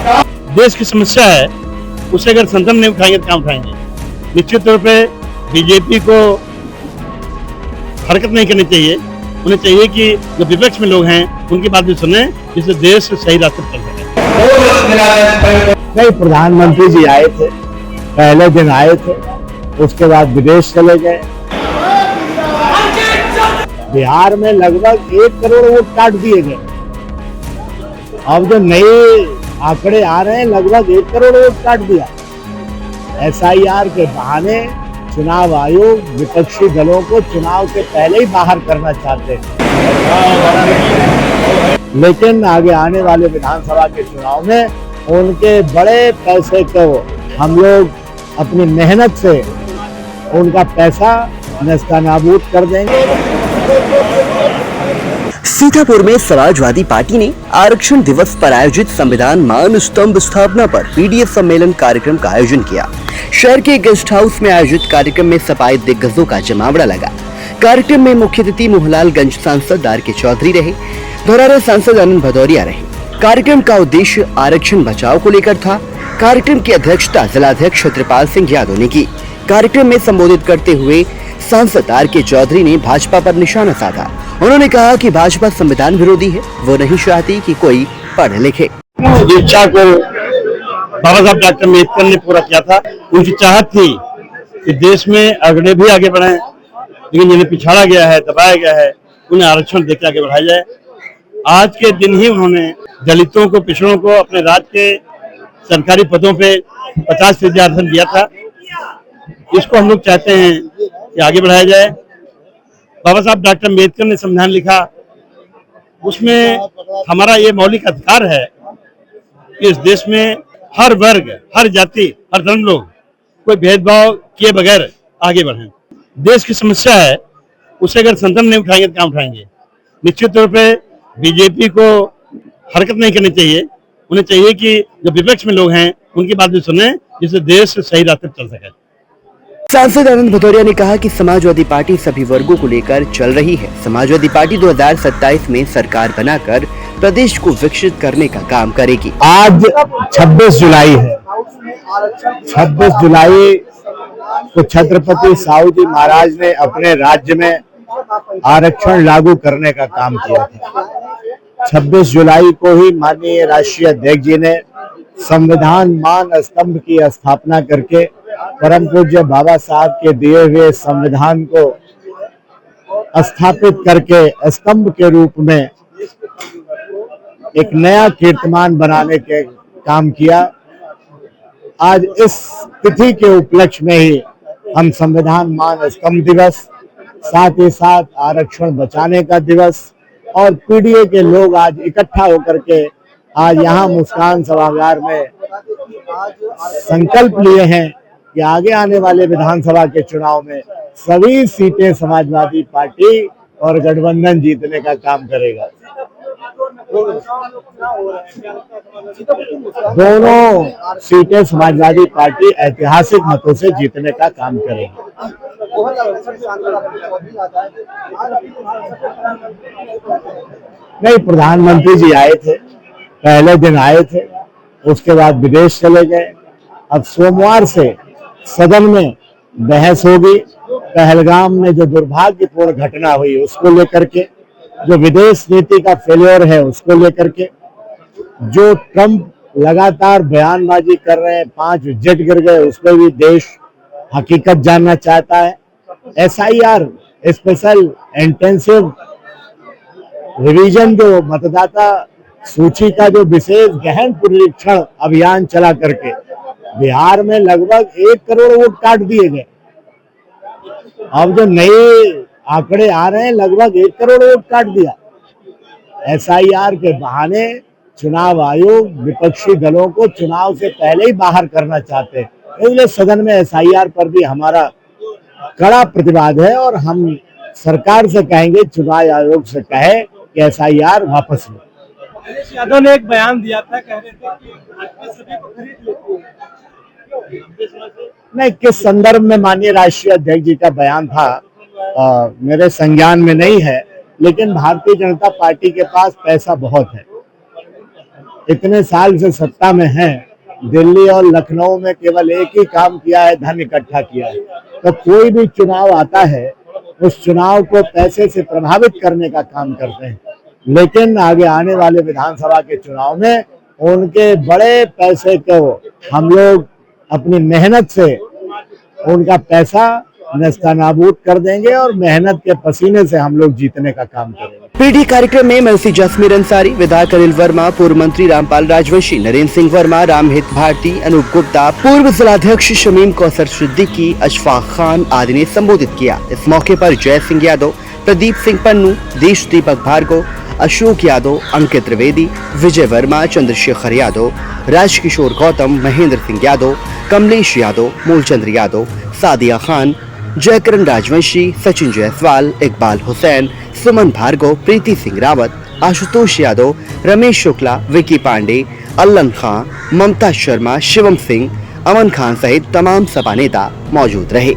देश की समस्या है, उसे अगर संसद नहीं उठाएंगे तो क्या उठाएंगे। निश्चित तौर पे बीजेपी को हरकत नहीं करनी चाहिए। उन्हें चाहिए कि जो विपक्ष में लोग हैं उनकी बात भी सुने, जिससे देश सही रास्ते पर चल सके। नहीं, प्रधानमंत्री जी आए थे, पहले दिन आए थे, उसके बाद विदेश चले गए। बिहार में लगभग 1 करोड़ वोट काट दिए गए। अब जो नए आंकड़े आ रहे हैं, लगभग 1 करोड़ वोट काट दिया। SIR के बहाने चुनाव आयोग विपक्षी दलों को चुनाव से पहले ही बाहर करना चाहते हैं। लेकिन आगे आने वाले विधानसभा के चुनाव में उनके बड़े पैसे को हम लोग अपनी मेहनत से उनका पैसा नेस्तनाबूद कर देंगे। सीतापुर में समाजवादी पार्टी ने आरक्षण दिवस पर आयोजित संविधान मान स्तंभ स्थापना पर PDF सम्मेलन कार्यक्रम का आयोजन किया। शहर के गेस्ट हाउस में आयोजित कार्यक्रम में सपाई दिग्गजों का जमावड़ा लगा। कार्यक्रम में मुख्य अतिथि मोहनलालगंज सांसद RK चौधरी रहे, धौरहरा सांसद आनंद भदौरिया रहे। कार्यक्रम का उद्देश्य आरक्षण बचाव को लेकर था। कार्यक्रम की अध्यक्षता जिलाध्यक्ष क्षेत्रपाल सिंह यादव ने की। कार्यक्रम में संबोधित करते हुए सांसद RK चौधरी ने भाजपा पर निशाना साधा। उन्होंने कहा कि भाजपा संविधान विरोधी है, वो नहीं चाहती कि कोई पढ़े लिखे। इच्छा को बाबा साहब डॉक्टर अम्बेडकर ने पूरा किया था। उनकी चाहत थी कि देश में अगड़े भी आगे बढ़े, लेकिन जिन्हें पिछाड़ा गया है, दबाया गया है, उन्हें आरक्षण देकर आगे बढ़ाया जाए। आज के दिन ही उन्होंने दलितों को, पिछड़ों को अपने राज्य के सरकारी पदों पे 50% आरक्षण दिया था। इसको हम लोग चाहते हैं कि आगे बढ़ाया जाए। बाबा साहब डॉक्टर अम्बेडकर ने संविधान लिखा, उसमें हमारा ये मौलिक अधिकार है कि इस देश में हर वर्ग, हर जाति, हर धर्म लोग कोई भेदभाव किए बगैर आगे बढ़ें। देश की समस्या है, उसे अगर संसद नहीं उठाएंगे तो क्या उठाएंगे। निश्चित तौर पे बीजेपी को हरकत नहीं करनी चाहिए। उन्हें चाहिए कि जो विपक्ष में लोग हैं उनकी बात भी सुने, जिससे देश सही रास्ते पर चल सके। सांसद आनंद भदौरिया ने कहा कि समाजवादी पार्टी सभी वर्गों को लेकर चल रही है। समाजवादी पार्टी 2027 में सरकार बनाकर प्रदेश को विकसित करने का काम करेगी। आज 26 जुलाई है। 26 जुलाई को छत्रपति साहू जी महाराज ने अपने राज्य में आरक्षण लागू करने का काम किया था। 26 जुलाई को ही माननीय राष्ट्रीय अध्यक्ष जी ने संविधान मान स्तंभ की स्थापना करके परम पूज्य बाबा साहब के दिए हुए संविधान को स्थापित करके स्तंभ के रूप में एक नया कीर्तिमान बनाने के काम किया। आज इस तिथि के उपलक्ष्य में ही हम संविधान मान स्तंभ दिवस, साथ ही साथ आरक्षण बचाने का दिवस और PDA के लोग आज इकट्ठा होकर के आज यहाँ मुस्कान सभागार में संकल्प लिए हैं कि आगे आने वाले विधानसभा के चुनाव में सभी सीटें समाजवादी पार्टी और गठबंधन जीतने का काम करेगा। दोनों सीटें समाजवादी पार्टी ऐतिहासिक मतों से जीतने का काम करेगी। नहीं, प्रधानमंत्री जी आए थे, पहले दिन आए थे, उसके बाद विदेश चले गए। अब सोमवार से सदन में बहस होगी। पहलगाम में जो दुर्भाग्यपूर्ण घटना हुई उसको लेकर के, जो विदेश नीति का फेलियर है उसको लेकर के, जो ट्रंप लगातार बयानबाजी कर रहे हैं, 5 जेट गिर गए, उस पर भी देश हकीकत जानना चाहता है। SIR स्पेशल इंटेंसिव रिवीजन, जो मतदाता सूची का जो विशेष गहन पुनरीक्षण अभियान चला करके बिहार में लगभग 1 करोड़ वोट काट दिए गए। अब जो नए आंकड़े आ रहे हैं, लगभग 1 करोड़ वोट काट दिया। SIR के बहाने चुनाव आयोग विपक्षी दलों को चुनाव से पहले ही बाहर करना चाहते हैं। इसलिए सदन में SIR पर भी हमारा कड़ा प्रतिवाद है और हम सरकार से कहेंगे, चुनाव आयोग से कहे कि SIR वापस लो। अखिलेश यादव ने एक बयान दिया था, कह रहे थे कि भाजपा सभी को खरीद लेती है। नहीं, किस संदर्भ में माननीय राष्ट्रीय अध्यक्ष जी का बयान था मेरे संज्ञान में नहीं है, लेकिन भारतीय जनता पार्टी के पास पैसा बहुत है। इतने साल से सत्ता में हैं, दिल्ली और लखनऊ में केवल एक ही काम किया है, धन इकट्ठा किया है। तो कोई भी चुनाव आता है, उस चुनाव को पैसे से प्रभावित करने का काम करते हैं, लेकिन आगे आने वाले विधानसभा के चुनाव में उनके बड़े पैसे को हम लोग अपनी मेहनत से उनका पैसा नस्तानाबूद कर देंगे और मेहनत के पसीने से हम लोग जीतने का काम करेंगे। पीडी कार्यक्रम में एमएलसी जसमीर अंसारी, विधायक अनिल वर्मा, पूर्व मंत्री रामपाल राजवंशी, नरेंद्र सिंह वर्मा, रामहित भारती, अनूप गुप्ता, पूर्व जिलाध्यक्ष शमीम कौसर सिद्दीकी, अशफाक खान आदि ने संबोधित किया। इस मौके पर जय सिंह यादव, प्रदीप सिंह पन्नू, देश दीपक भार्गव, अशोक यादव, अंकित त्रिवेदी, विजय वर्मा, चंद्रशेखर यादव, राजकिशोर गौतम, महेंद्र सिंह यादव, कमलेश यादव, मूलचंद्र यादव, सादिया खान, जयकरण राजवंशी, सचिन जायसवाल, इकबाल हुसैन, सुमन भार्गव, प्रीति सिंह रावत, आशुतोष यादव, रमेश शुक्ला, विकी पांडे, अल्लन खां, ममता शर्मा, शिवम सिंह, अमन खान सहित तमाम सपा नेता मौजूद रहे।